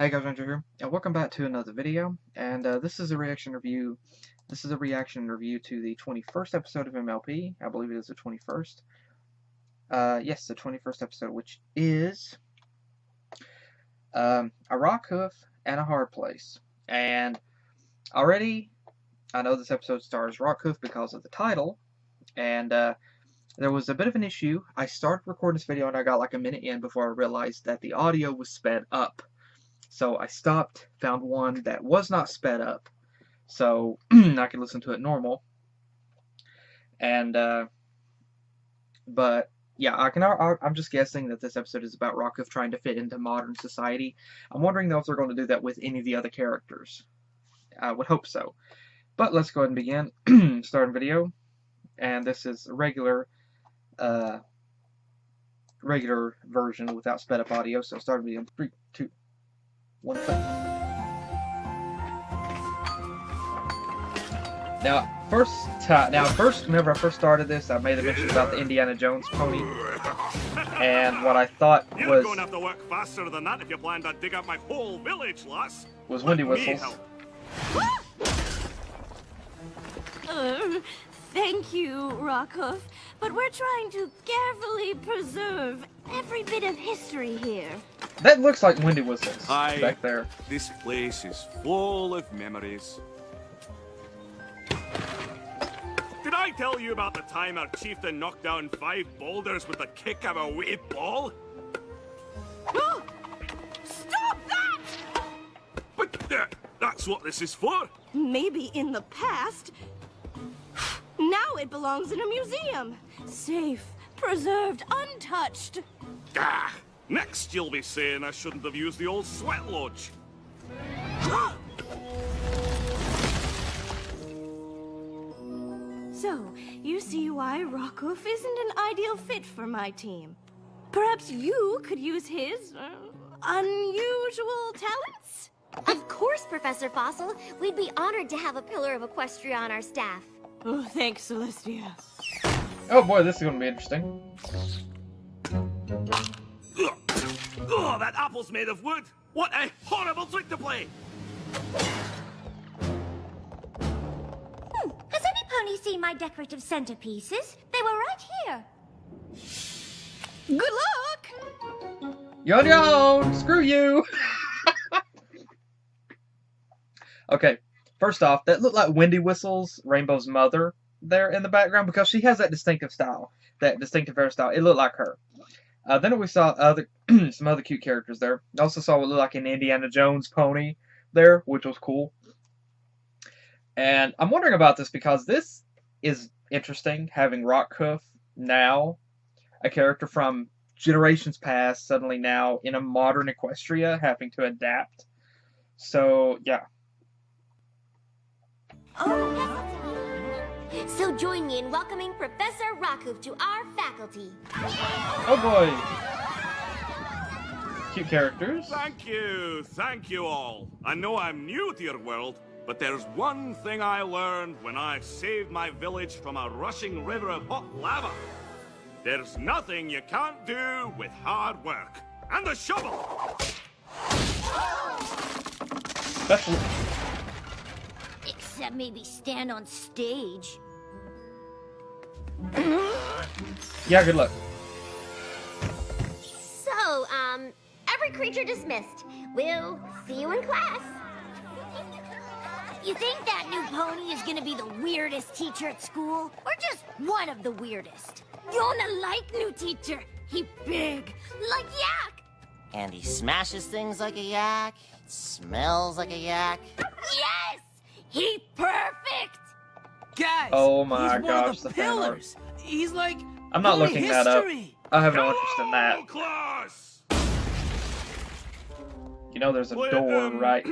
Hey guys, Andrew here, and welcome back to another video. And this is a reaction review. This is a reaction review to the 21st episode of MLP. I believe it is the 21st. Yes, the 21st episode, which is a Rockhoof and a hard place. And already, I know this episode stars Rockhoof because of the title. And there was a bit of an issue. I started recording this video and I got like a minute in before I realized that the audio was sped up. So I stopped, found one that was not sped up, so I could listen to it normal. And but yeah, I'm just guessing that this episode is about Rockhoof trying to fit into modern society. I'm wondering though if they're going to do that with any of the other characters. I would hope so. But let's go ahead and begin. Starting video, and this is a regular version without sped up audio. So start video in 3, 2, 1 click. First, whenever I first started this, I made a mention about the Indiana Jones pony, and what I thought was You're going to have to work faster than that if you plan to dig up my whole village, lass. Was windy whistles. Thank you, Rockhoof, but we're trying to carefully preserve every bit of history here. That looks like windy whistles back there. This place is full of memories. Did I tell you about the time our chieftain knocked down 5 boulders with the kick of a wave ball? Stop that! But that's what this is for. Maybe in the past. Now it belongs in a museum. Safe, preserved, untouched. Ah, next you'll be saying I shouldn't have used the old sweat lodge. So, you see why Rockhoof isn't an ideal fit for my team. Perhaps you could use his unusual talents? Of course, Professor Fossil. We'd be honored to have a pillar of Equestria on our staff. Oh, thanks, Celestia. Oh boy, this is going to be interesting. Oh, that apple's made of wood. What a horrible trick to play. Has any pony seen my decorative centerpieces? They were right here. Good luck! You're on your own! Screw you! Okay, first off, that looked like Windy Whistles, Rainbow's mother, there in the background, because she has that distinctive style, that distinctive hairstyle. It looked like her. Then we saw some other cute characters there. Also saw what looked like an Indiana Jones pony there, which was cool. And I'm wondering about this because this is interesting, having Rockhoof now, a character from generations past, suddenly now in a modern Equestria, having to adapt. So, yeah. So join me in welcoming Professor Rockhoof to our faculty. Oh boy! Cute characters. Thank you all. I know I'm new to your world, but there's one thing I learned when I saved my village from a rushing river of hot lava. There's nothing you can't do with hard work. And the shovel! That's... Except maybe stand on stage. Yeah, good luck. So, every creature dismissed. We'll see you in class. You think that new pony is gonna be the weirdest teacher at school? Or just one of the weirdest? Yona like new teacher. He big, like yak. And he smashes things like a yak. Smells like a yak. Yes! He perfect! Guys, Oh my he's gosh, one of the the fan art. pillars. He's like I'm not pony looking that up. history. I have no interest in that. Class! You know there's a door, right?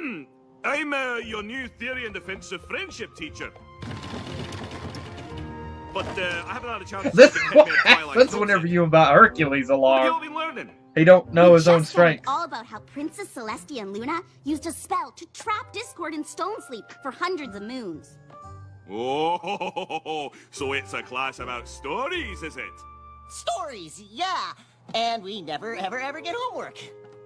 I'm your new theory and defensive friendship teacher. But I haven't had a chance This to is get what me a Twilight happens Zone whenever yet. you invite Hercules What have you all along. been learning? He don't know his own Just learned strength. all about how Princess Celestia and Luna used a spell to trap Discord in Stone Sleep for hundreds of moons. Oh, so it's a class about stories, is it? Stories, yeah. And we never, ever get homework.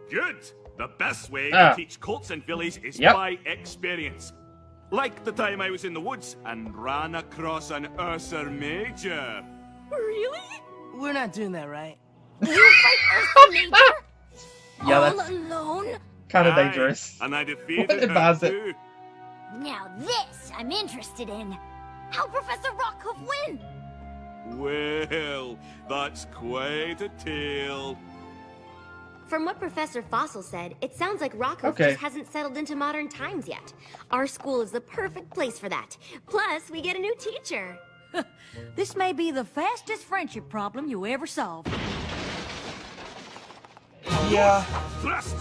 Good. The best way Ah. to teach colts and fillies is Yep. by experience. Like the time I was in the woods and ran across an Ursa Major. Really? We're not doing that, right? You fight Ursa Major? Yeah, All that's alone? kind of Aye, dangerous. And I What defeated her advised it? too. Now this I'm interested in. How'd Professor Rockhoof win? Well, that's quite a tale. From what Professor Fossil said, it sounds like Rockhoof Okay. just hasn't settled into modern times yet. Our school is the perfect place for that. Plus, we get a new teacher. This may be the fastest friendship problem you ever solved. Yeah, Thrust!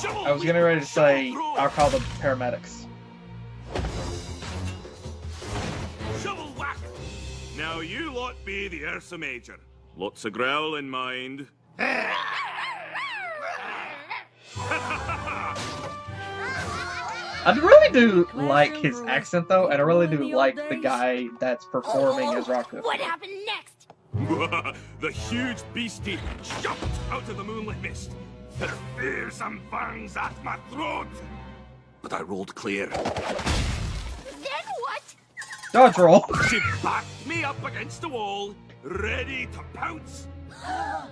Shovel! I was getting ready to say I'll call them paramedics. Shovel whack! Now you lot be the Ursa Major. Lots of growl in mind. I really do like his accent though, and I really do like the guy that's performing as Rockhoof. What happened next? The huge beastie jumped out of the moonlit mist. Her fearsome fangs at my throat. But I rolled clear. Then what? Dodge roll. She backed me up against the wall, ready to pounce. I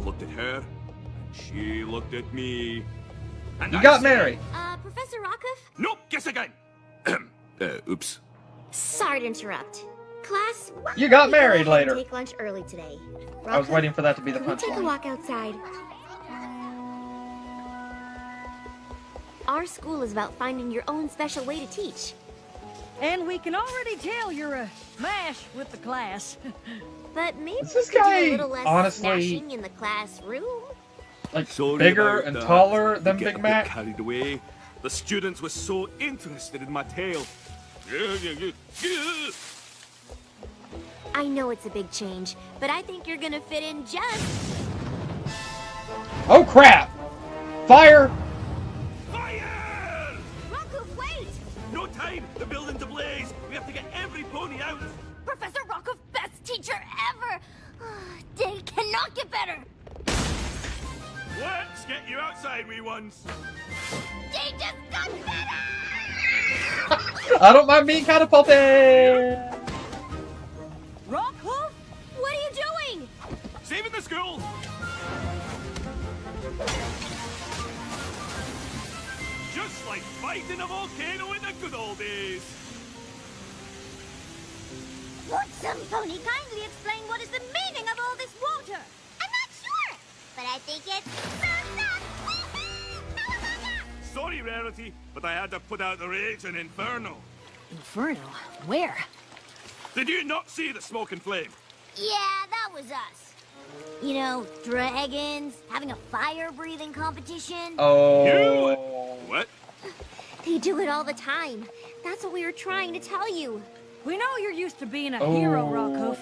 looked at her, and she looked at me. And You I got said, married. Professor Rockhoof? Nope, guess again. Oops. Sorry to interrupt. Class, why You don't got we go married ahead and later. Take lunch early today. I was Rockhoof, waiting for that to be the can we take a punchline. walk outside? Our school is about finding your own special way to teach. And we can already tell you're a smash with the class. But maybe Is we this could do guy a little less honestly- smashing in the classroom. Like Sorry bigger about and that. taller We than get Big a bit Mac. carried away. The students were so interested in my tale. I know it's a big change, but I think you're gonna fit in just... Oh crap! Fire! Fire! Rockhoof, wait! No time! The building's ablaze! We have to get every pony out! Professor Rockhoof, best teacher ever! They cannot get better! Let's get you outside, wee ones! They just got better! I don't mind being catapulted! Rockhoof? What are you doing? Saving the school! Just like fighting a volcano in the good old days! Would some pony kindly explain what is the meaning of all this water? I'm not sure, but I think it's... Sorry, Rarity, but I had to put out the rage in Inferno. Inferno? Where? Did you not see the smoke and flame? Yeah, that was us. You know, dragons, having a fire-breathing competition. Oh. What? They do it all the time. That's what we were trying to tell you. We know you're used to being a hero, Oh. Rockhoof.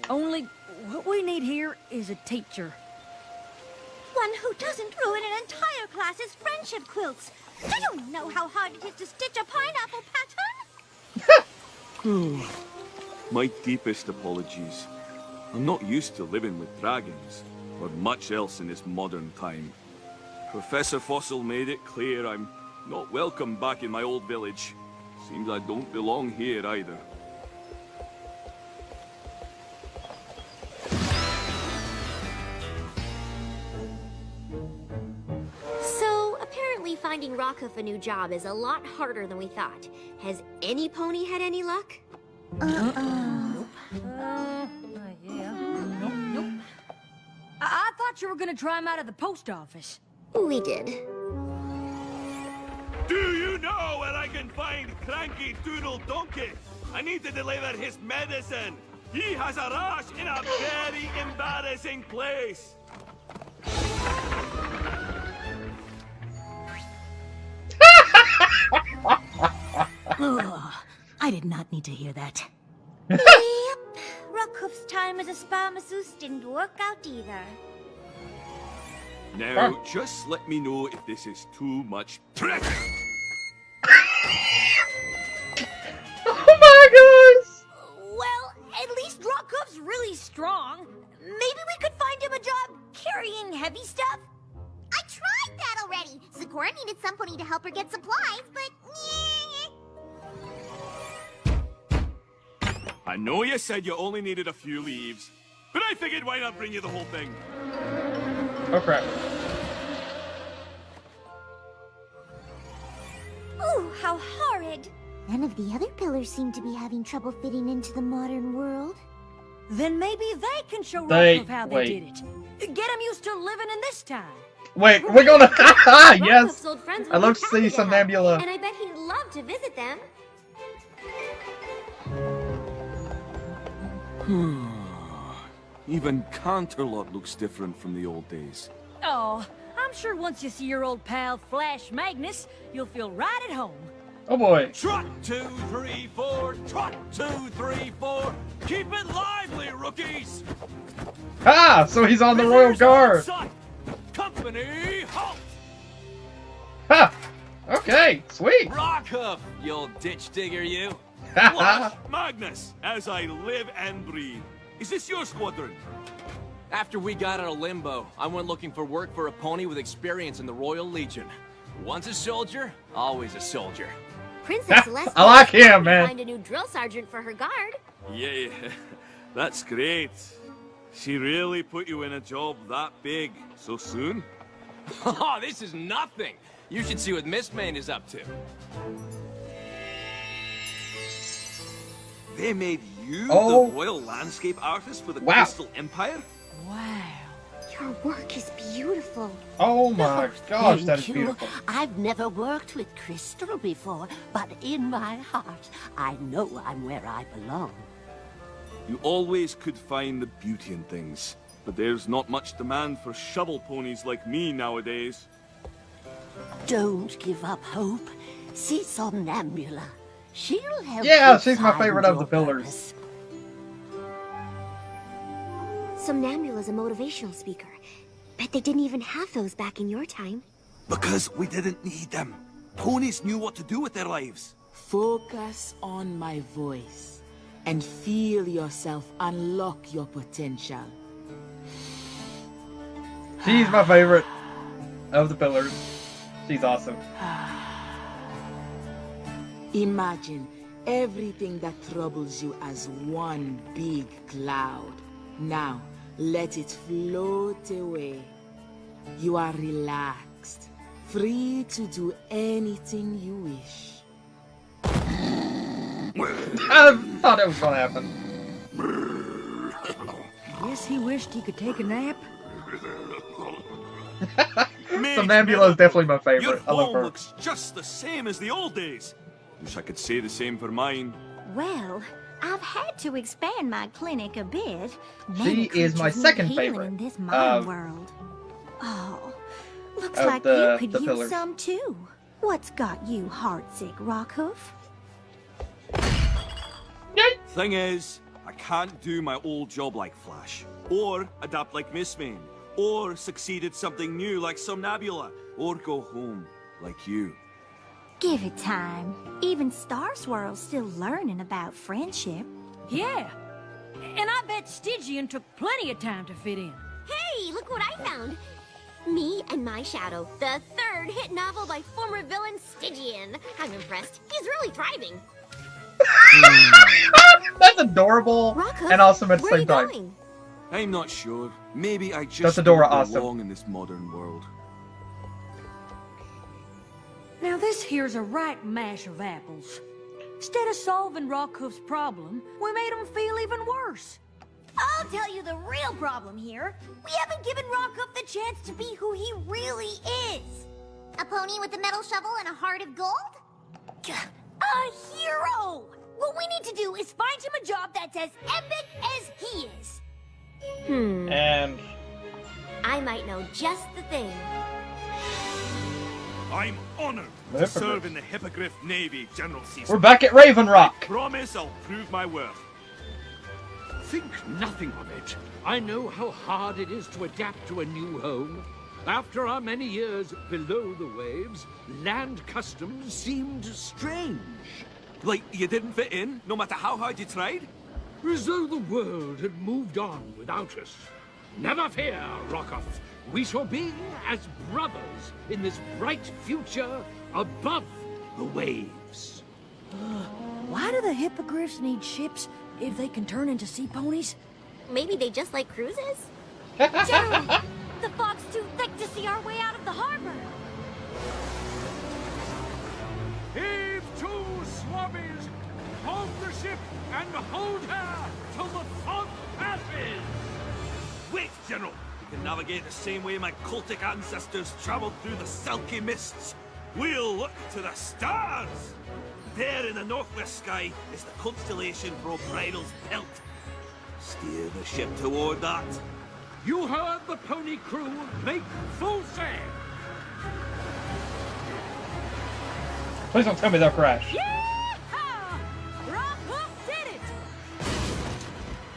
Only, what we need here is a teacher. One who doesn't ruin an entire class's friendship quilts. Do you know how hard it is to stitch a pineapple pattern? My deepest apologies. I'm not used to living with dragons, or much else in this modern time. Professor Fossil made it clear I'm not welcome back in my old village. Seems I don't belong here either. So, apparently finding Rockhoof a new job is a lot harder than we thought. Has any pony had any luck? Yeah. Nope. I thought you were gonna try him out at the post office. We did. Do you know where I can find Cranky Doodle Donkey? I need to deliver his medicine. He has a rash in a very embarrassing place. Ugh, I did not need to hear that. Yep. Rockhoof's time as a spa masseuse didn't work out either. Now, just let me know if this is too much pressure. Oh my gosh! Well, at least Rockhoof's really strong. Maybe we could find him a job carrying heavy stuff? I tried that already. Sakura needed some pony to help her get supplies, but... I know you said you only needed a few leaves, but I figured why not bring you the whole thing? Oh crap. Ooh, how horrid. None of the other pillars seem to be having trouble fitting into the modern world. Then maybe they can show They- Rockhoof how wait. they did it. Get them used to living in this time. Wait, we're gonna. Yes. Rockhoof's old friends I will love be to happy see help, Somnambula. And I bet he'd love to visit them. Even Canterlot looks different from the old days. Oh, I'm sure once you see your old pal Flash Magnus, you'll feel right at home. Oh boy. Trot 2, 3, 4. Trot 2, 3, 4. Keep it lively, rookies. Ah, so he's on the Royal Visitors on Guard. sight. Company halt. Ha! Okay, sweet. Rockhoof, you old ditch digger, you. Flash Magnus, as I live and breathe. Is this your squadron? After we got out of limbo, I went looking for work for a pony with experience in the Royal Legion. Once a soldier, always a soldier. Princess Celeste I like him, to man. find a new drill sergeant for her guard. Yeah, that's great. She really put you in a job that big so soon? Oh, this is nothing. You should see what Miss Main is up to. They made you Oh. the royal landscape artist for the Wow. Crystal Empire? Wow. Your work is beautiful. Oh my gosh, that is Thank you. beautiful. I've never worked with crystal before, but in my heart, I know I'm where I belong. You always could find the beauty in things, but there's not much demand for shovel ponies like me nowadays. Don't give up hope. See Somnambula. She'll help Yeah, you she's my find favorite of your the pillars. purpose. Somnambula's a motivational speaker. Bet they didn't even have those back in your time. Because we didn't need them. Ponies knew what to do with their lives. Focus on my voice and feel yourself unlock your potential. She's my favorite of the pillars. She's awesome. Imagine everything that troubles you as one big cloud. Now, let it float away. You are relaxed, free to do anything you wish. I thought it was gonna happen. Guess he wished he could take a nap. Somnambula is definitely my Your favorite. I love home her. looks just the same as the old days. Wish I could say the same for mine. Well, I've had to expand my clinic a bit. She Many is my creatures need second healing favorite in this modern of- world. Oh, looks of like the- you could the use pillars. some too. What's got you heartsick, Rockhoof? Thing is, I can't do my old job like Flash, or adapt like Miss Main, or succeed at something new like Somnambula, or go home like you. Give it time. Even Star Swirl's still learning about friendship. Yeah. And I bet Stygian took plenty of time to fit in. Hey, look what I found. Me and My Shadow, the third hit novel by former villain Stygian. I'm impressed. He's really thriving. That's adorable Rockhoof, and awesome at the where are same you time. going? I'm not sure. Maybe I just That's Adora don't awesome. belong in this modern world. Now this here's a right mash of apples. Instead of solving Rockhoof's problem, we made him feel even worse. I'll tell you the real problem here. We haven't given Rockhoof the chance to be who he really is. A pony with a metal shovel and a heart of gold? A hero! What we need to do is find him a job that's as epic as he is. And I might know just the thing. I'm honored to Hippogriff. serve in the Hippogriff Navy, General Caesar. we're back at Raven Rock. Promise I'll prove my worth. Think nothing of it. I know how hard it is to adapt to a new home. After our many years below the waves, land customs seemed strange. Like you didn't fit in, no matter how hard you tried? As though the world had moved on without us. Never fear, Rockhoof. We shall be as brothers in this bright future above the waves. Why do the hippogriffs need ships if they can turn into sea ponies? Maybe they just like cruises? General, the fog's too thick to see our way out of the harbor. Heave to, swabbies! Hold the ship and hold her till the fog passes! Wait, General! We can navigate the same way my cultic ancestors traveled through the silky mists. We'll look to the stars! There in the northwest sky is the constellation for O'Brien's Belt. Steer the ship toward that. You heard the pony crew make full sail! Please don't tell me they'll crash. Yeehaw! Rockhoof did it!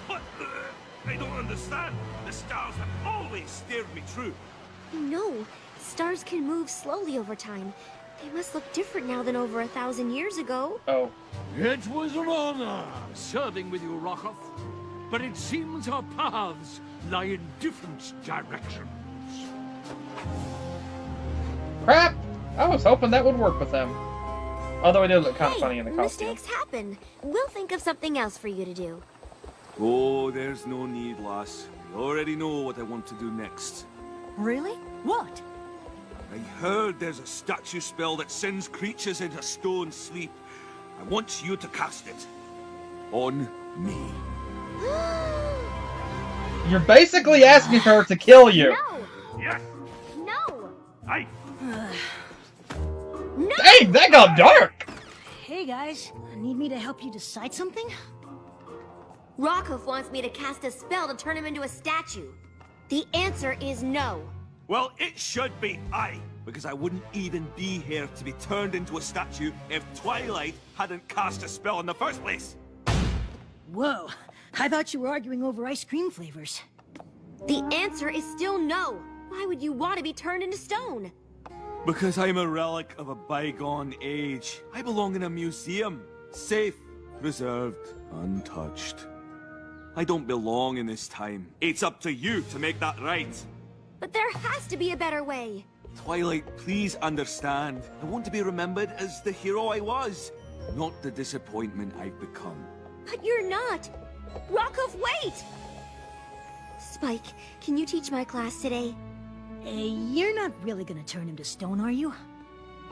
But, I don't understand. The stars have always steered me true. No, stars can move slowly over time. They must look different now than over 1,000 years ago. Oh. It was an honor serving with you, Rockhoof. But it seems our paths lie in different directions. Crap! I was hoping that would work with them. Although it did look kind of funny in the costume. Mistakes happen. We'll think of something else for you to do. Oh, there's no need, lass. I already know what I want to do next. Really? What? I heard there's a statue spell that sends creatures into stone sleep. I want you to cast it. On me. You're basically asking her to kill you. No! Yes! No! I... No! Dang, that got dark! Hey guys, need me to help you decide something? Rockhoof wants me to cast a spell to turn him into a statue. The answer is no. Well, it should be I, because I wouldn't even be here to be turned into a statue if Twilight hadn't cast a spell in the first place. Whoa, I thought you were arguing over ice cream flavors. The answer is still no. Why would you want to be turned into stone? Because I'm a relic of a bygone age. I belong in a museum. Safe, reserved, untouched. I don't belong in this time. It's up to you to make that right. But there has to be a better way. Twilight, please understand. I want to be remembered as the hero I was, not the disappointment I've become. But you're not. Rockhoof, wait! Spike, can you teach my class today? You're not really gonna turn him to stone, are you?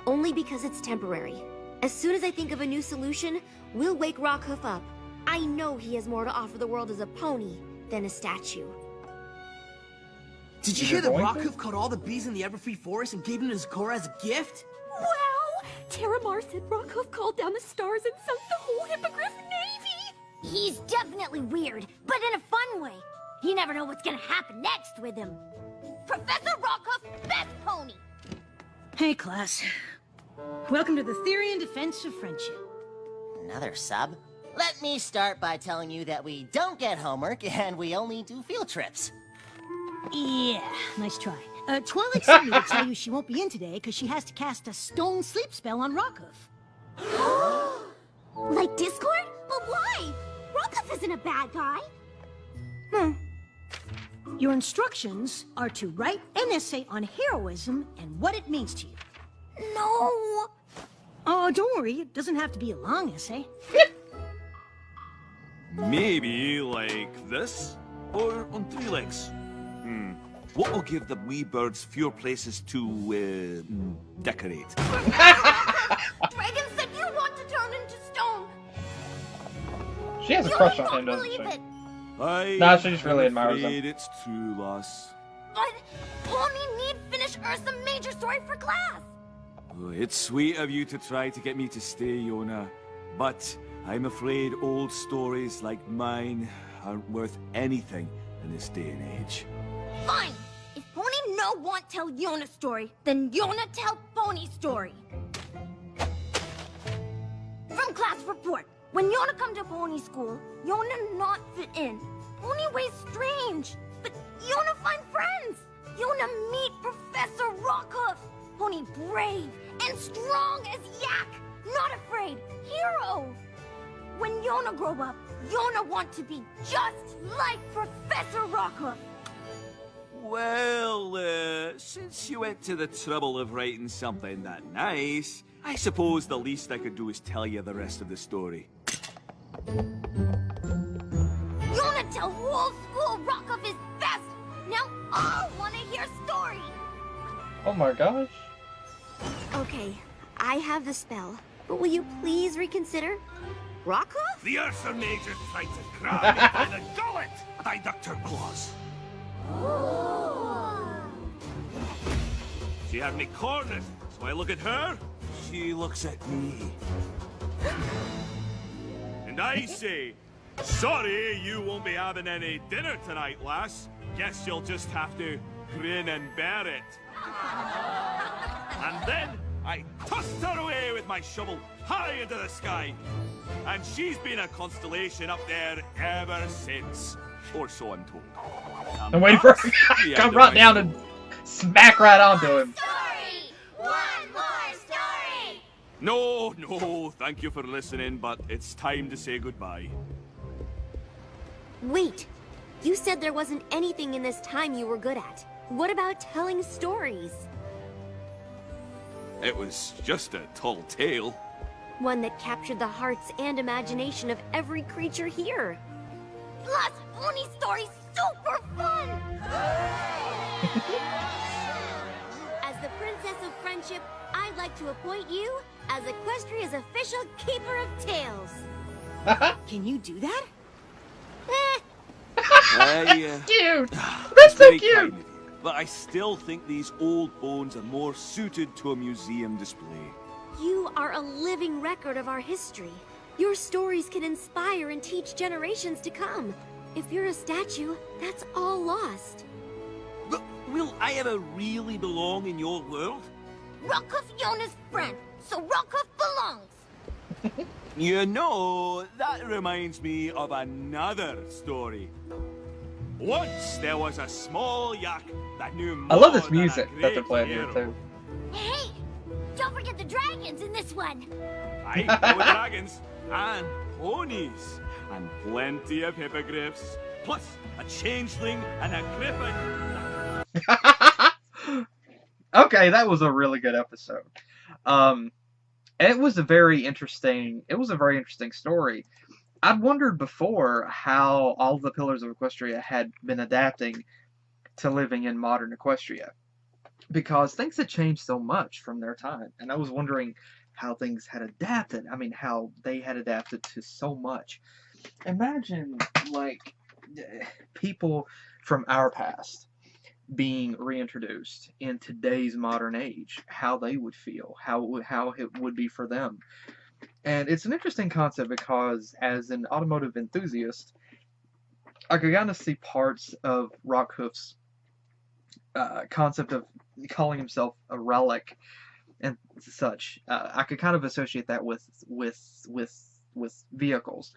Only because it's temporary. As soon as I think of a new solution, we'll wake Rockhoof up. I know he has more to offer the world as a pony than a statue. Did you hear that Rockhoof caught all the bees in the Everfree Forest and gave them to Zecora as a gift? Wow! Terramar said Rockhoof called down the stars and sunk the whole Hippogriff Navy! He's definitely weird, but in a fun way. You never know what's gonna happen next with him. Professor Rockhoof, best pony! Hey class. Welcome to the Theory and Defense of Friendship. Another sub? Let me start by telling you that we don't get homework and we only do field trips. Yeah, nice try. Twilight sent me to tell you she won't be in today because she has to cast a stone sleep spell on Rockhoof. Like Discord? But why? Rockhoof isn't a bad guy. Your instructions are to write an essay on heroism and what it means to you. No! Oh, don't worry, it doesn't have to be a long essay. Maybe like this? Or on three legs? What will give the wee birds fewer places to, decorate? Dragon said you want to turn into stone! She has a crush on him, doesn't she? Nah, she just really admires him. It's true, lass. But Pony need finish Ursa major story for class! Oh, it's sweet of you to try to get me to stay, Yona. But I'm afraid old stories like mine aren't worth anything in this day and age. Fine! If Pony no want tell Yona story, then Yona tell Pony story. From class report. When Yona come to Pony school, Yona not fit in. Pony way strange. But Yona find friends. Yona meet Professor Rockhoof. Pony brave and strong as Yak. Not afraid. Hero. When Yona grow up, Yona want to be just like Professor Rockhoof. Well, since you went to the trouble of writing something that nice, I suppose the least I could do is tell you the rest of the story. You wanna tell whole school Rockhoof is best? Now I wanna hear story. Oh my gosh. Okay, I have the spell, but will you please reconsider? Rockhoof? The Ursa Major tried to grab me by the gullet, but I ducked her claws. She had me cornered, so I look at her, she looks at me. And I say, sorry, you won't be having any dinner tonight, lass. Guess you'll just have to grin and bear it. And then I tossed her away with my shovel high into the sky. And she's been a constellation up there ever since. Or so I'm told. I'm waiting for her to come right down and smack right onto him. Story! One more story! No, thank you for listening, but it's time to say goodbye. Wait, you said there wasn't anything in this time you were good at. What about telling stories? It was just a tall tale. One that captured the hearts and imagination of every creature here. Plus, pony story's super fun! As the Princess of Friendship, I'd like to appoint you as Equestria's official Keeper of Tales. Can you do that? That's cute! That's That's so very cute! kind of you, but I still think these old bones are more suited to a museum display. You are a living record of our history. Your stories can inspire and teach generations to come. If you're a statue, that's all lost. But will I ever really belong in your world? Rockhoof's Yona's friend, so Rockhoof belongs. You know, that reminds me of another story. Once there was a small yak that knew I more love this than a music that they're great playing here hero. too. Hey, don't forget the dragons in this one. I know dragons and ponies and plenty of hippogriffs, plus a changeling and a griffin. Okay, that was a really good episode. It was a very interesting. It was a very interesting story. I'd wondered before how all the Pillars of Equestria had been adapting to living in modern Equestria, because things had changed so much from their time, and I was wondering how things had adapted. I mean, how they had adapted to so much. Imagine, like, people from our past being reintroduced in today's modern age, how they would feel, how it would be for them. And it's an interesting concept because, as an automotive enthusiast, I could kind of see parts of Rockhoof's concept of calling himself a relic and such. I could kind of associate that with vehicles.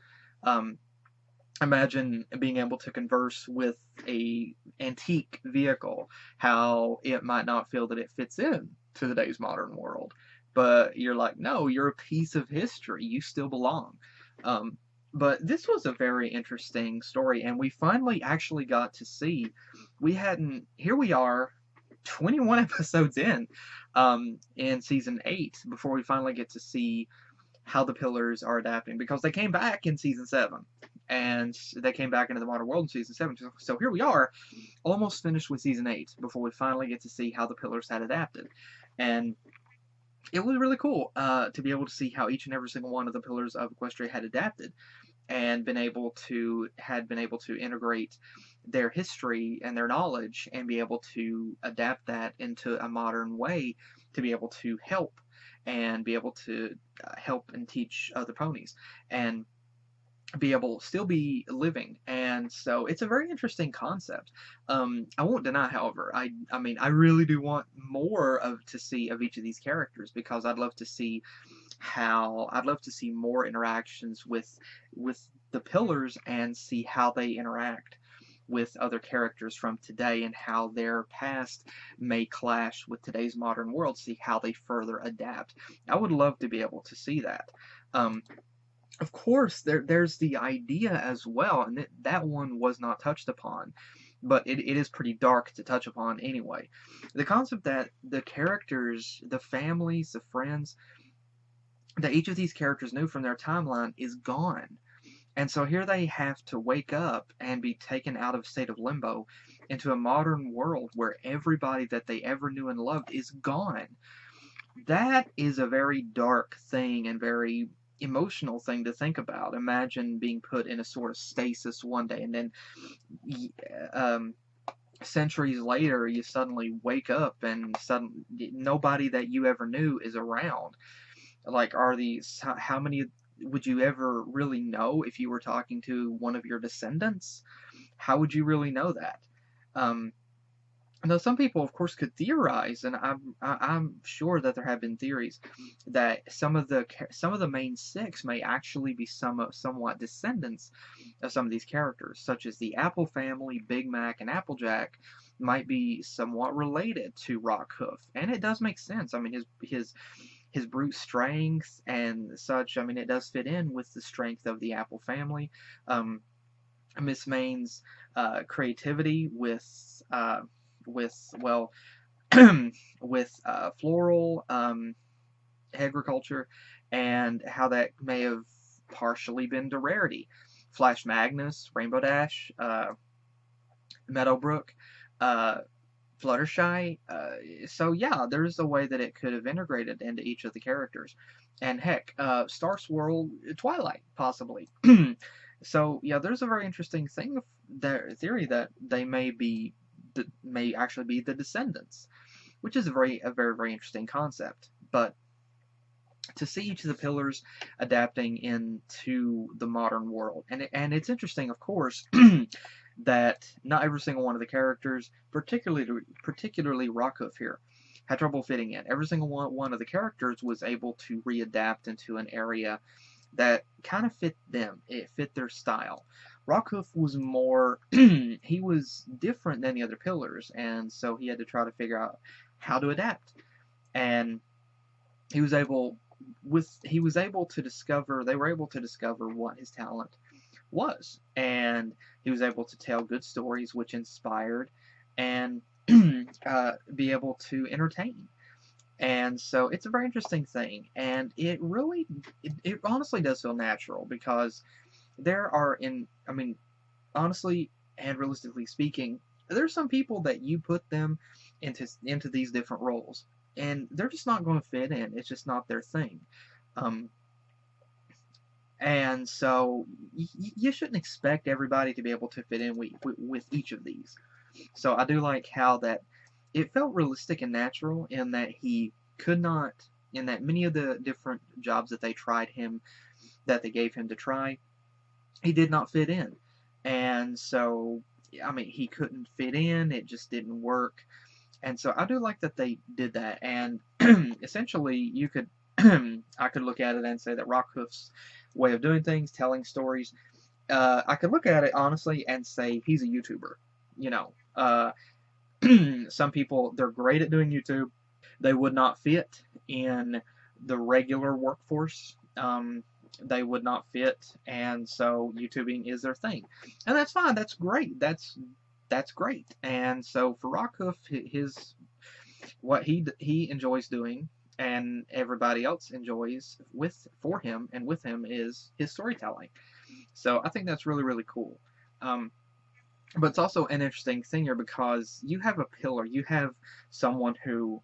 Imagine being able to converse with a antique vehicle, how it might not feel that it fits in to today's modern world, but you're like, no, you're a piece of history, you still belong. But this was a very interesting story, and we finally actually got to see. Here we are, 21 episodes in season 8, before we finally get to see how the Pillars are adapting, because they came back in season 7. And they came back into the modern world in season 7. So here we are, almost finished with season 8, before we finally get to see how the Pillars had adapted. And it was really cool to be able to see how each and every single one of the Pillars of Equestria had adapted, and been able to integrate their history and their knowledge, and be able to adapt that into a modern way to be able to help, and be able to help and teach other ponies, and be able to still be living. And so it's a very interesting concept. I won't deny, however, I mean, I really do want more to see of each of these characters, because I'd love to see more interactions with the Pillars, and see how they interact with other characters from today, and how their past may clash with today's modern world, see how they further adapt. I would love to be able to see that. Of course, there's the idea as well, and that one was not touched upon, but it is pretty dark to touch upon anyway. The concept that the characters, the families, the friends that each of these characters knew from their timeline is gone. And so here they have to wake up and be taken out of a state of limbo into a modern world where everybody that they ever knew and loved is gone. That is a very dark thing and very emotional thing to think about. Imagine being put in a sort of stasis one day, and then centuries later you suddenly wake up and suddenly nobody that you ever knew is around. Like, are these, how many would you ever really know if you were talking to one of your descendants? How would you really know that? Now, some people, of course, could theorize, and I'm sure that there have been theories that some of the main six may actually be somewhat descendants of some of these characters, such as the Apple family, Big Mac, and Applejack might be somewhat related to Rockhoof, and it does make sense. I mean, his brute strength and such. I mean, it does fit in with the strength of the Apple family. Miss Maine's creativity with well with floral agriculture, and how that may have partially been to Rarity. Flash Magnus, Rainbow Dash, Meadowbrook, Fluttershy. So yeah, there's a way that it could have integrated into each of the characters, and heck, Star Swirl, Twilight, possibly. So yeah, there's a very interesting theory that they may actually be the descendants, which is a very very interesting concept. But to see each of the pillars adapting into the modern world, and it's interesting, of course, that not every single one of the characters, particularly Rockhoof here, had trouble fitting in. Every single one of the characters was able to readapt into an area that kind of fit them. It fit their style. Rockhoof was more, he was different than the other pillars, and so he had to try to figure out how to adapt. And he was able to discover, they were able to discover what his talent was, and he was able to tell good stories which inspired and be able to entertain. And so it's a very interesting thing, and it honestly does feel natural, because there are, I mean, honestly and realistically speaking, there's some people that you put them into these different roles, and they're just not going to fit in. It's just not their thing. And so you shouldn't expect everybody to be able to fit in with each of these. So I do like how that it felt realistic and natural, in that he could not, in that many of the different jobs that they gave him to try, he did not fit in. And so, I mean, he couldn't fit in, it just didn't work. And so I do like that they did that. And essentially, you could, I could look at it and say that Rockhoof's way of doing things, telling stories, I could look at it honestly and say he's a YouTuber. You know, some people, they're great at doing YouTube. They would not fit in the regular workforce. They would not fit, and so YouTubing is their thing, and that's fine. That's great. That's great. And so for Rockhoof, what he enjoys doing, and everybody else enjoys for him and with him, is his storytelling. So I think that's really, really cool. But it's also an interesting thing here, because you have a pillar, you have someone who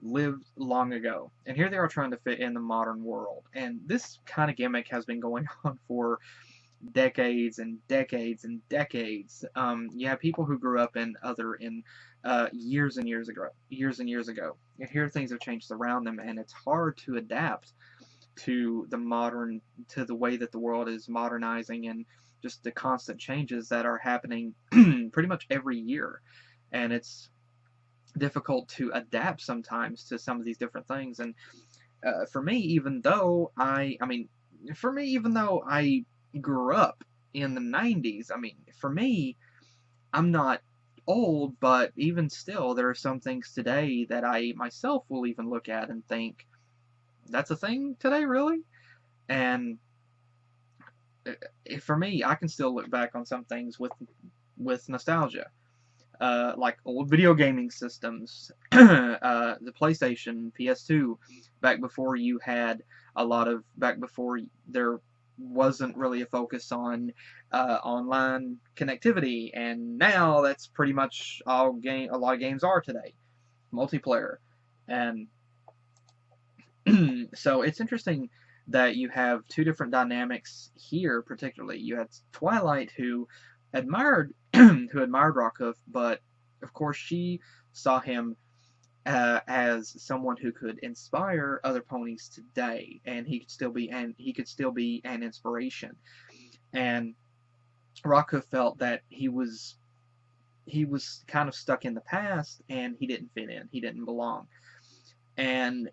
lived long ago, and here they are trying to fit in the modern world, and this kind of gimmick has been going on for decades and decades and decades. You have people who grew up in years and years ago, and here things have changed around them, and it's hard to adapt to the way that the world is modernizing, and just the constant changes that are happening pretty much every year. And it's difficult to adapt sometimes to some of these different things. And for me, even though I grew up in the 90s, I mean, for me, I'm not old, but even still, there are some things today that I myself will even look at and think, that's a thing today, really? And for me, I can still look back on some things with nostalgia. like old video gaming systems, the PlayStation, PS2, back before you had back before there wasn't really a focus on online connectivity, and now that's pretty much a lot of games are today, multiplayer. And so it's interesting that you have two different dynamics here. Particularly, you had Twilight, who admired Rockhoof, but of course she saw him as someone who could inspire other ponies today, and he could still be an inspiration. And Rockhoof felt that he was kind of stuck in the past, and he didn't fit in, he didn't belong. And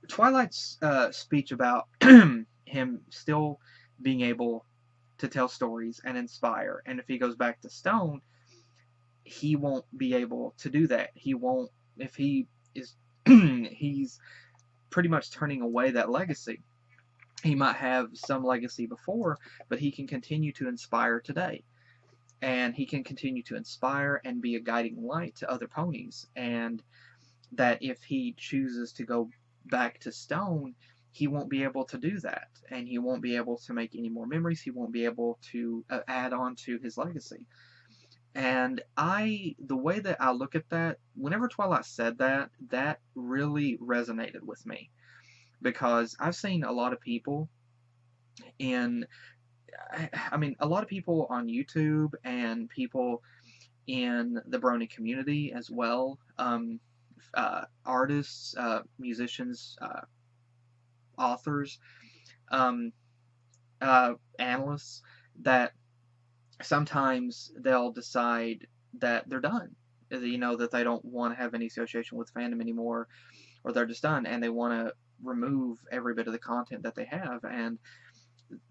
Twilight's speech about him still being able to tell stories and inspire, and if he goes back to Stone, he won't be able to do that. He won't, if he is he's pretty much turning away that legacy. He might have some legacy before, but he can continue to inspire today, and he can continue to inspire and be a guiding light to other ponies. And that if he chooses to go back to Stone, he won't be able to do that, and he won't be able to make any more memories. He won't be able to add on to his legacy. And the way that I look at that, whenever Twilight said that, that really resonated with me, because I've seen a lot of people a lot of people on YouTube and people in the Brony community as well, artists, musicians, authors, analysts, that sometimes they'll decide that they're done, that they don't want to have any association with fandom anymore, or they're just done, and they want to remove every bit of the content that they have. And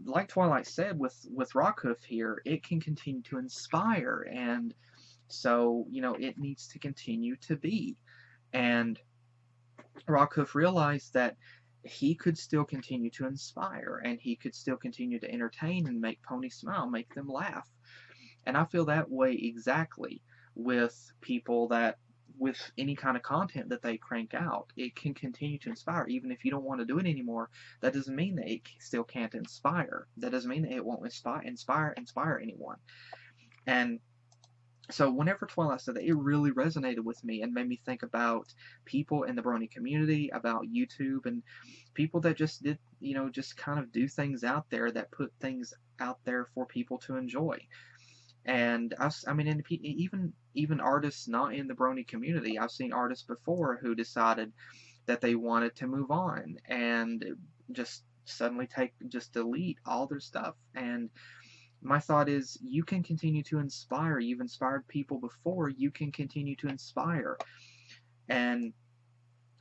like Twilight said with Rockhoof here, it can continue to inspire, and so it needs to continue to be. And Rockhoof realized that he could still continue to inspire, and he could still continue to entertain and make ponies smile, make them laugh. And I feel that way exactly with people with any kind of content that they crank out. It can continue to inspire. Even if you don't want to do it anymore, that doesn't mean that it still can't inspire. That doesn't mean that it won't inspire anyone. And so whenever Twilight said that, it really resonated with me and made me think about people in the Brony community, about YouTube, and people that just did, just kind of do things out there, that put things out there for people to enjoy. And even artists not in the Brony community, I've seen artists before who decided that they wanted to move on and just suddenly delete all their stuff. And my thought is, you can continue to inspire. You've inspired people before. You can continue to inspire. And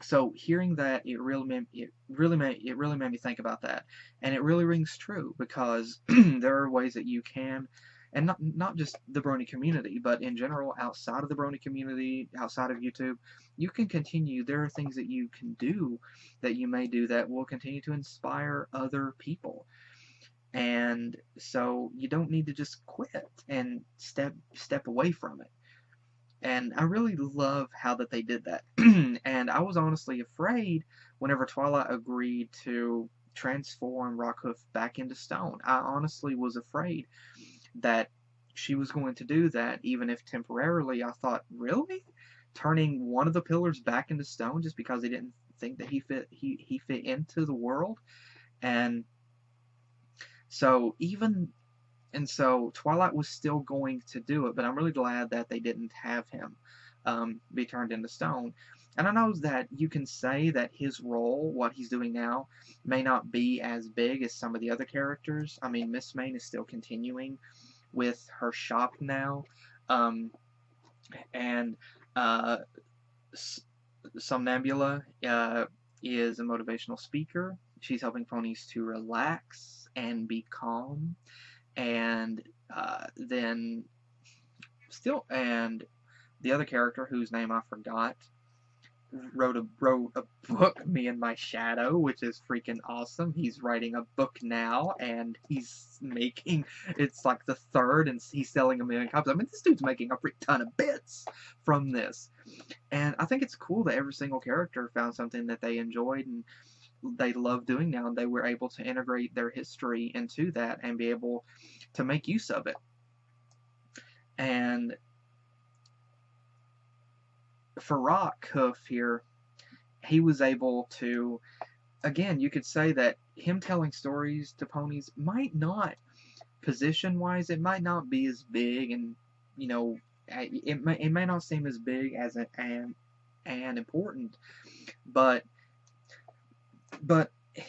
so hearing that, it really made me think about that, and it really rings true, because there are ways that you can. And not just the Brony community, but in general, outside of the Brony community, outside of YouTube, you can continue. There are things that you can do, that you may do, that will continue to inspire other people. And so you don't need to just quit and step away from it. And I really love how that they did that. And I was honestly afraid whenever Twilight agreed to transform Rockhoof back into Stone. I honestly was afraid that she was going to do that, even if temporarily. I thought, really? Turning one of the pillars back into Stone just because he didn't think that he fit into the world? And so Twilight was still going to do it, but I'm really glad that they didn't have him be turned into Stone. And I know that you can say that his role, what he's doing now, may not be as big as some of the other characters. I mean, Miss Main is still continuing with her shop now, and Somnambula is a motivational speaker. She's helping ponies to relax and be calm. And then the other character, whose name I forgot, wrote a book, Me and My Shadow, which is freaking awesome. He's writing a book now, and he's making, it's like the third, and he's selling 1 million copies. I mean, this dude's making a freak ton of bits from this. And I think it's cool that every single character found something that they enjoyed and they love doing now, and they were able to integrate their history into that and be able to make use of it. And for Rockhoof here, he was able to, again, you could say that him telling stories to ponies might not, position-wise, it might not be as big, and, you know, it may not seem as big as and important, but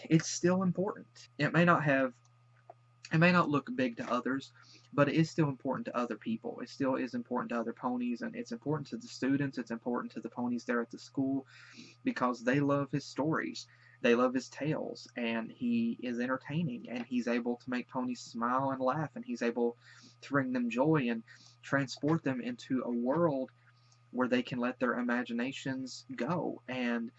it's still important. It may not look big to others, but it is still important to other people. It still is important to other ponies, and it's important to the students. It's important to the ponies there at the school, because they love his stories. They love his tales, and he is entertaining, and he's able to make ponies smile and laugh, and he's able to bring them joy and transport them into a world where they can let their imaginations go. And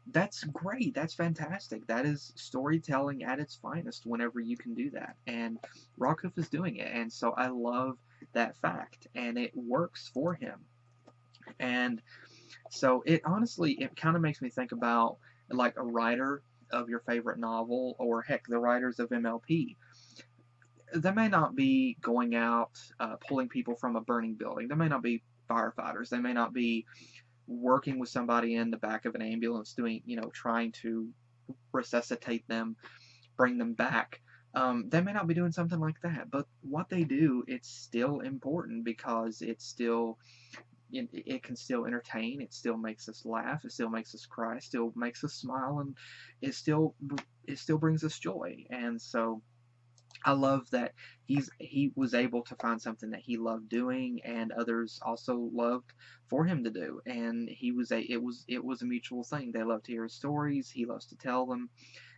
that's great. That's fantastic. That is storytelling at its finest whenever you can do that. And Rockhoof is doing it. And so I love that fact. And it works for him. And so it honestly, it kind of makes me think about like a writer of your favorite novel, or heck, the writers of MLP. They may not be going out pulling people from a burning building. They may not be firefighters. They may not be working with somebody in the back of an ambulance doing, you know, trying to resuscitate them, bring them back. They may not be doing something like that, but what they do, it's still important, because it's still, it can still entertain, it still makes us laugh, it still makes us cry, it still makes us smile, and it still brings us joy. And so I love that he was able to find something that he loved doing, and others also loved for him to do. And it was a mutual thing. They loved to hear his stories. He loves to tell them,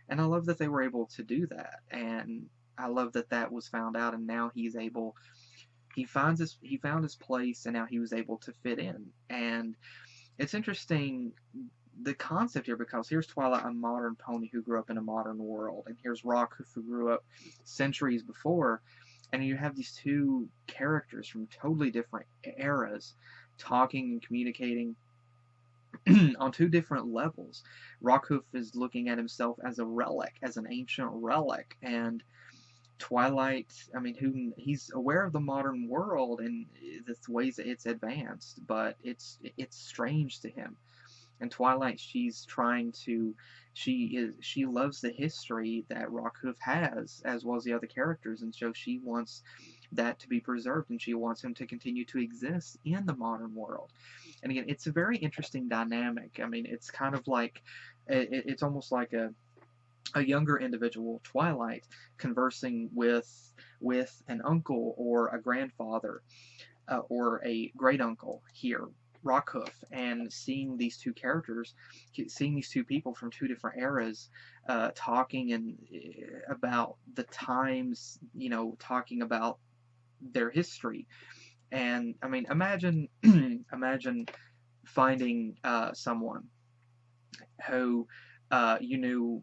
and I love that they were able to do that. And I love that that was found out, and now he's able. He found his place, and now he was able to fit in. And it's interesting, the concept here, because here's Twilight, a modern pony who grew up in a modern world, and here's Rockhoof, who grew up centuries before, and you have these two characters from totally different eras talking and communicating on two different levels. Rockhoof is looking at himself as a relic, as an ancient relic, and Twilight, I mean, he's aware of the modern world and the ways that it's advanced, but it's strange to him. And Twilight, she loves the history that Rockhoof has, as well as the other characters, and so she wants that to be preserved, and she wants him to continue to exist in the modern world. And again, it's a very interesting dynamic. I mean, it's kind of like, it's almost like a younger individual, Twilight, conversing with an uncle or a grandfather or a great uncle here, Rockhoof, and seeing these two characters, seeing these two people from two different eras talking and about the times, you know, talking about their history. And I mean, imagine finding someone who you knew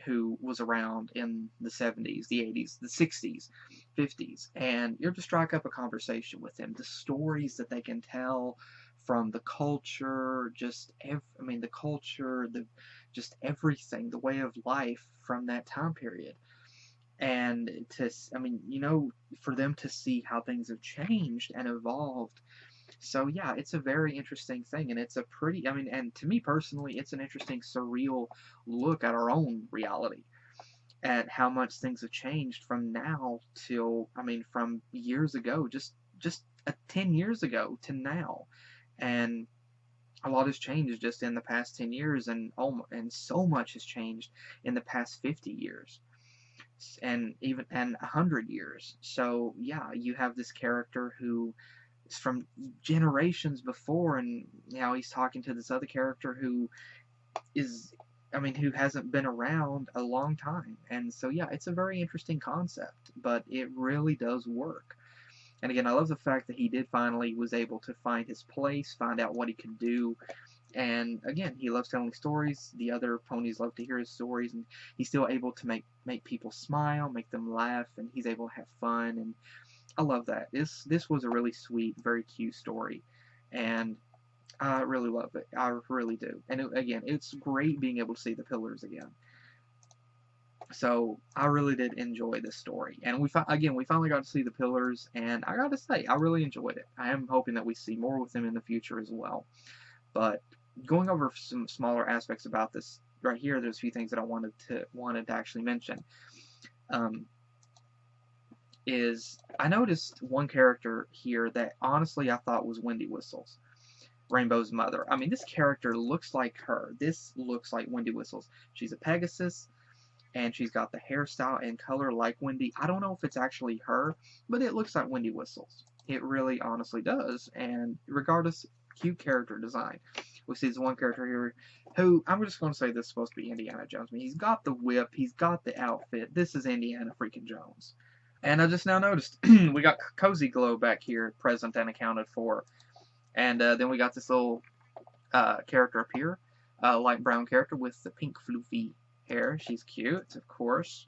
who was around in the 70s, the 80s, the 60s, 50s, and you're to strike up a conversation with them. The stories that they can tell from the culture, the culture, just everything, the way of life from that time period. And for them to see how things have changed and evolved. So yeah, it's a very interesting thing, and it's a pretty, and to me personally, it's an interesting, surreal look at our own reality, at how much things have changed from now till, from years ago, just 10 years ago to now, and a lot has changed just in the past 10 years, and so much has changed in the past 50 years, and 100 years. So yeah, you have this character who from generations before, and now he's talking to this other character who who hasn't been around a long time. And so yeah, it's a very interesting concept, but it really does work. And again, I love the fact that he was able to find his place, find out what he could do And again, he loves telling stories. The other ponies love to hear his stories, and he's still able to make people smile, make them laugh, and he's able to have fun. And I love that. This was a really sweet, very cute story, and I really love it. I really do. And again, it's great being able to see the pillars again. So I really did enjoy this story, and we finally got to see the pillars, and I got to say, I really enjoyed it. I am hoping that we see more with them in the future as well. But going over some smaller aspects about this right here, there's a few things that I wanted to actually mention. Is I noticed one character here that honestly I thought was Wendy Whistles, Rainbow's mother. I mean, this character looks like her. This looks like Wendy Whistles. She's a Pegasus, and she's got the hairstyle and color like Wendy. I don't know if it's actually her, but it looks like Wendy Whistles. It really honestly does, and regardless, cute character design. We see this one character here who, I'm just going to say this is supposed to be Indiana Jones. I mean, he's got the whip, he's got the outfit. This is Indiana freaking Jones. And I just now noticed, we got Cozy Glow back here, present and accounted for. And then we got this little character up here, light brown character with the pink floofy hair. She's cute, of course.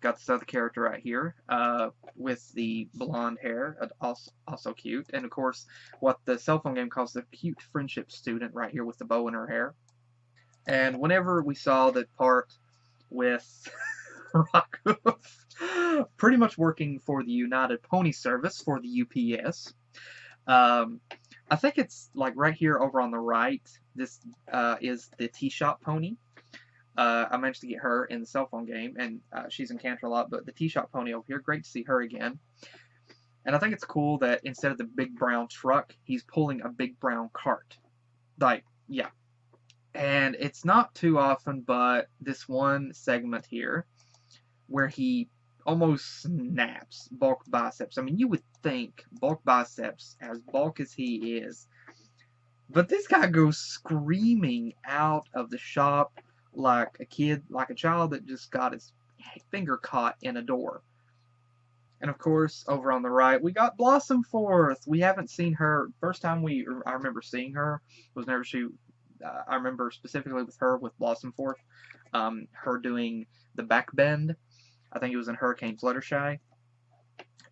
Got this other character right here with the blonde hair, also cute. And of course, what the cell phone game calls the cute friendship student right here with the bow in her hair. And whenever we saw the part with Rockhoof pretty much working for the United Pony Service for the UPS, I think it's like right here over on the right. This is the Tea Shop Pony. I managed to get her in the cell phone game, and she's in Canterlot, but the Tea Shop Pony over here, great to see her again. And I think it's cool that instead of the big brown truck, he's pulling a big brown cart. Like, yeah. And it's not too often, but this one segment here, where he almost snaps bulk biceps. I mean, you would think bulk biceps, as bulk as he is, but this guy goes screaming out of the shop like a kid, like a child that just got his finger caught in a door. And of course, over on the right, we got Blossom Forth. We haven't seen her. First time I remember seeing her was whenever I remember specifically with her with Blossom Forth, her doing the back bend. I think it was in Hurricane Fluttershy.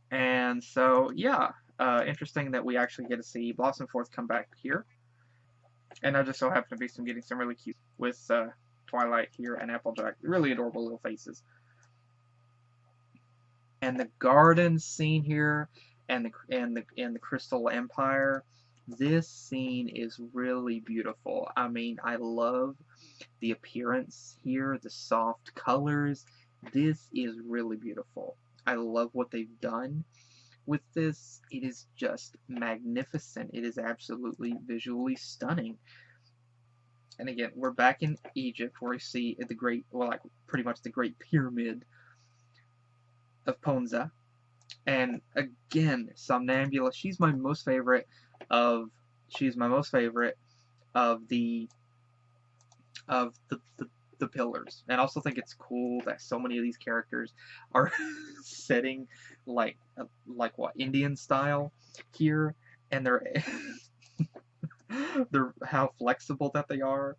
And so, yeah, interesting that we actually get to see Blossom Forth come back here. And I just so happen to be getting some really cute with Twilight here and Applejack. Really adorable little faces. And the garden scene here and the Crystal Empire. This scene is really beautiful. I mean, I love the appearance here, the soft colors. This is really beautiful. I love what they've done with this. It is just magnificent. It is absolutely visually stunning. And again, we're back in Egypt where we see the great, well, like pretty much the Great Pyramid of Ponza. And again, Somnambula, she's my most favorite of the pillars. And I also think it's cool that so many of these characters are setting like what, Indian style here, and they're how flexible that they are.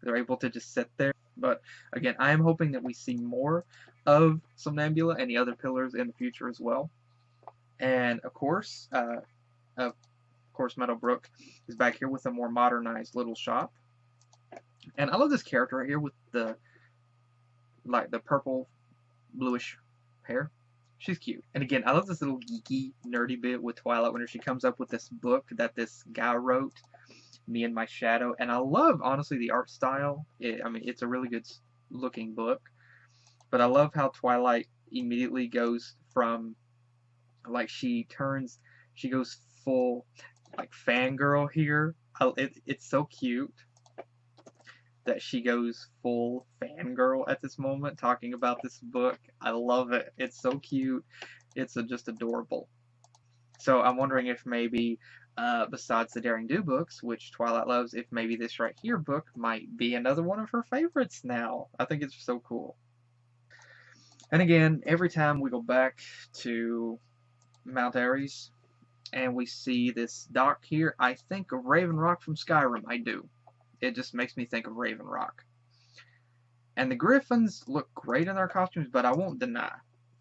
They're able to just sit there. But again, I am hoping that we see more of Somnambula and the other pillars in the future as well. And of course, Meadowbrook is back here with a more modernized little shop. And I love this character right here with the purple bluish hair. She's cute. And again, I love this little geeky, nerdy bit with Twilight whenever she comes up with this book that this guy wrote, Me and My Shadow. And I love, honestly, the art style. I mean, it's a really good looking book. But I love how Twilight immediately goes from, like, she goes full, like, fangirl here. It's so cute that she goes full fangirl at this moment talking about this book. I love it. It's so cute. It's just adorable. So I'm wondering if maybe, besides the Daring Do books, which Twilight loves, if maybe this right here book might be another one of her favorites now. I think it's so cool. And again, every time we go back to Mount Ares and we see this dock here, I think of Raven Rock from Skyrim. I do. It just makes me think of Raven Rock. And the Griffins look great in their costumes, but I won't deny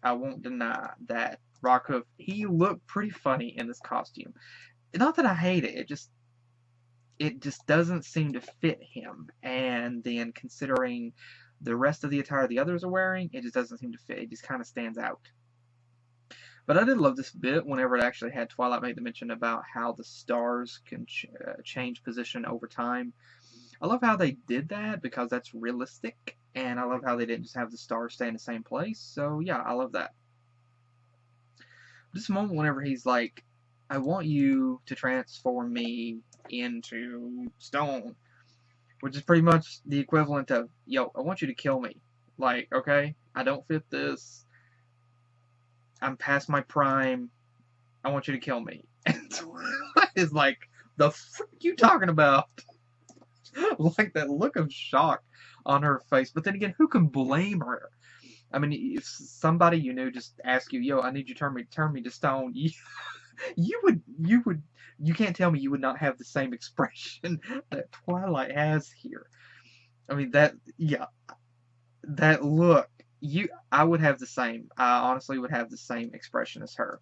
that Rockhoof, he looked pretty funny in this costume. Not that I hate it, it just doesn't seem to fit him. And then considering the rest of the attire the others are wearing, it just doesn't seem to fit. It just kind of stands out. But I did love this bit whenever it actually had Twilight make the mention about how the stars can change position over time. I love how they did that because that's realistic, and I love how they didn't just have the stars stay in the same place. So yeah, I love that. This moment whenever he's like, I want you to transform me into stone, which is pretty much the equivalent of, yo, I want you to kill me. Like, okay, I don't fit this. I'm past my prime. I want you to kill me. And Twilight is like, the frick you talking about? Like that look of shock on her face. But then again, who can blame her? I mean, if somebody you knew just asked you, yo, I need you to turn me to stone, you can't tell me you would not have the same expression that Twilight has here. I mean, that look, I would have the same. I honestly would have the same expression as her.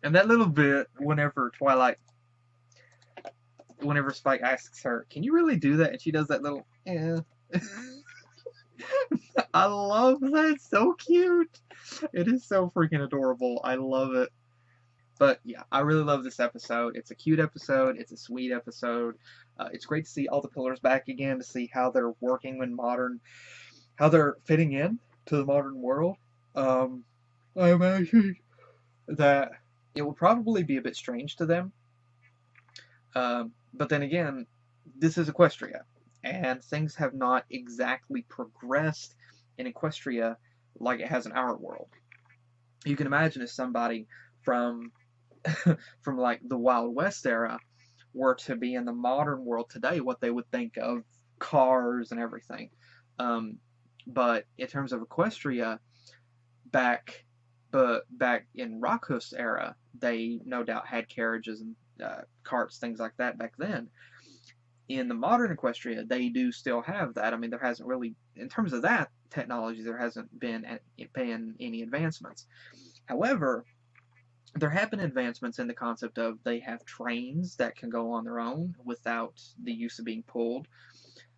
And that little bit, whenever Spike asks her, can you really do that? And she does that little, yeah. I love that. It's so cute. It is so freaking adorable. I love it. But yeah, I really love this episode. It's a cute episode. It's a sweet episode. It's great to see all the pillars back again, to see how they're working in how they're fitting in to the modern world. I imagine that it will probably be a bit strange to them. But then again, this is Equestria, and things have not exactly progressed in Equestria like it has in our world. You can imagine if somebody from like the Wild West era were to be in the modern world today, what they would think of cars and everything. But in terms of Equestria, back in Rockhoof's era, they no doubt had carriages and carts, things like that back then. In the modern Equestria, they do still have that. I mean, there hasn't really, in terms of that technology, there hasn't been any advancements. However, there have been advancements in the concept of they have trains that can go on their own without the use of being pulled.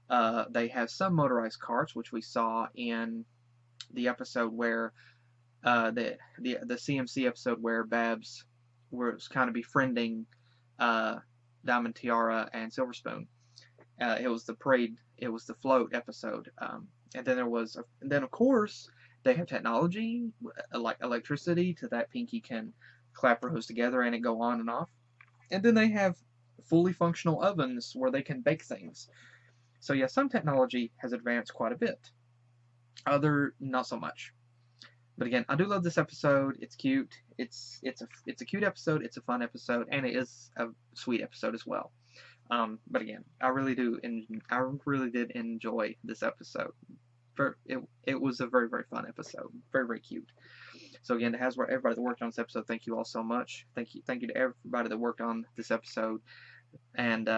They have some motorized carts, which we saw in the episode where the CMC episode where Babs was kind of befriending Diamond Tiara and Silver Spoon. It was the parade. It was the float episode. And then of course they have technology like electricity to that Pinky can clap her hose together and it go on and off. And then they have fully functional ovens where they can bake things. So yeah, some technology has advanced quite a bit. Other, not so much. But again, I do love this episode. It's cute. It's a cute episode. It's a fun episode, and it is a sweet episode as well. But again, I really did enjoy this episode. It was a very, very fun episode. Very, very cute. So again, to everybody that worked on this episode, thank you all so much. Thank you to everybody that worked on this episode. And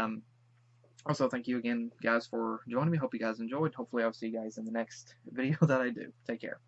also, thank you again, guys, for joining me. Hope you guys enjoyed. Hopefully, I'll see you guys in the next video that I do. Take care.